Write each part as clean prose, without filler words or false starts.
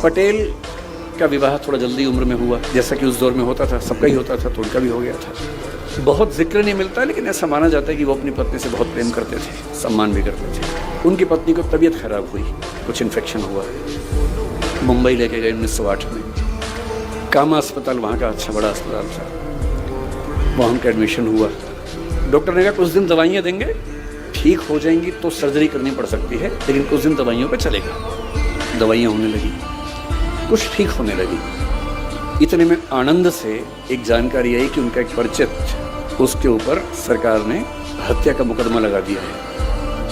पटेल का विवाह थोड़ा जल्दी उम्र में हुआ, जैसा कि उस दौर में होता था, सबका ही होता था, तो उनका भी हो गया था। बहुत जिक्र नहीं मिलता, लेकिन ऐसा माना जाता है कि वो अपनी पत्नी से बहुत प्रेम करते थे, सम्मान भी करते थे। उनकी पत्नी को तबीयत खराब हुई, कुछ इन्फेक्शन हुआ, मुंबई लेके गए 1908 में। कामा अस्पताल वहाँ का अच्छा बड़ा अस्पताल था, वहाँ उनका एडमिशन हुआ। डॉक्टर ने कहा कुछ दिन दवाइयाँ देंगे, ठीक हो जाएंगी तो सर्जरी करनी पड़ सकती है, लेकिन कुछ दिन दवाइयों पे चलेगा। दवाइयाँ होने लगी, कुछ ठीक होने लगी। इतने में आनंद से एक जानकारी आई कि उनका एक परिचित, उसके ऊपर सरकार ने हत्या का मुकदमा लगा दिया है।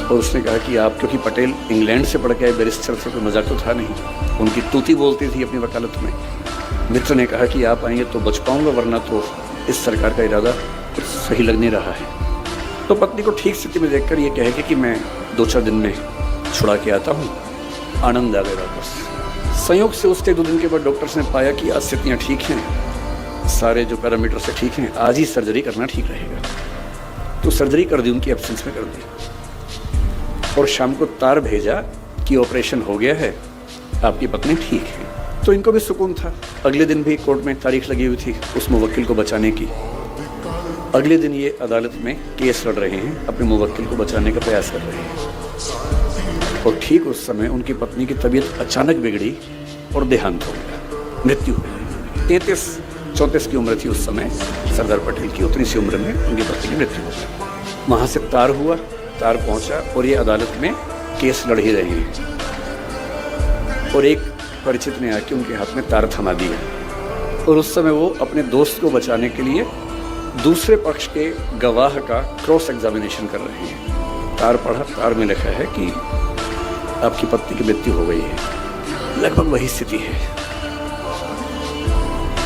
और उसने कहा कि आप, क्योंकि पटेल इंग्लैंड से पढ़ के आए बैरिस्टर थे, कोई मजाक तो था नहीं, उनकी तूती बोलती थी अपनी वकालत में। मित्र ने कहा कि आप आएंगे तो बच पाऊंगा, वरना तो इस सरकार का इरादा कुछ सही लग नहीं रहा है। तो पत्नी को ठीक स्थिति में देखकर ये कहेगा कि मैं 2-4 दिन में छुड़ा के आता हूँ। आनंद आ गया वापस। संयोग से उसके 2 दिन के बाद डॉक्टर्स ने पाया कि आज स्थितियाँ ठीक हैं, सारे जो पैरामीटर से ठीक हैं, आज ही सर्जरी करना ठीक रहेगा। तो सर्जरी कर दी, उनकी एब्सेंस में कर दी। और शाम को तार भेजा कि ऑपरेशन हो गया है, आपकी पत्नी ठीक है। तो इनको भी सुकून था। अगले दिन भी कोर्ट में तारीख लगी हुई थी उस मुवक्किल को बचाने की। अगले दिन ये अदालत में केस लड़ रहे हैं, अपने मुवक्किल को बचाने का प्रयास कर रहे हैं। और ठीक उस समय उनकी पत्नी की तबीयत अचानक बिगड़ी और देहांत हो गया, मृत्यु हो गई। 33-34 की उम्र थी उस समय सरदार पटेल की, उतनी सी उम्र में उनकी पत्नी की मृत्यु हो गई। वहाँ से तार हुआ, तार पहुँचा और ये अदालत में केस लड़ ही रहे हैं। और एक परिचित ने आके उनके हाथ में तार थमा दिया। और उस समय वो अपने दोस्त को बचाने के लिए दूसरे पक्ष के गवाह का क्रॉस एग्जामिनेशन कर रहे हैं। तार पढ़ा, तार में लिखा है कि आपकी पत्नी की मृत्यु हो गई है। लगभग वही स्थिति है।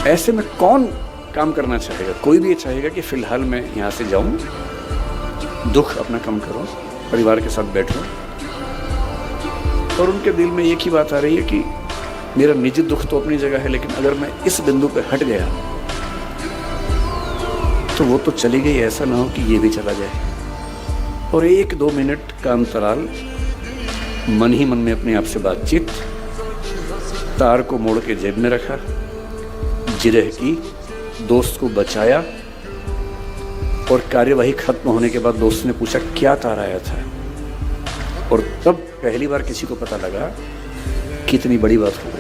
ऐसे में कौन काम करना चाहेगा? कोई भी ये चाहेगा कि फिलहाल मैं यहाँ से जाऊं, दुख अपना कम करूं, परिवार के साथ बैठूं। और उनके दिल में एक ही बात आ रही है कि मेरा निजी दुख तो अपनी जगह है, लेकिन अगर मैं इस बिंदु पर हट गया तो वो तो चली गई, ऐसा ना हो कि ये भी चला जाए। और 1-2 मिनट का अंतराल, मन ही मन में अपने आप से बातचीत, तार को मोड़ के जेब में रखा, जिरह की, दोस्त को बचाया। और कार्यवाही खत्म होने के बाद दोस्त ने पूछा क्या तार आया था। और तब पहली बार किसी को पता लगा कितनी बड़ी बात हो गई।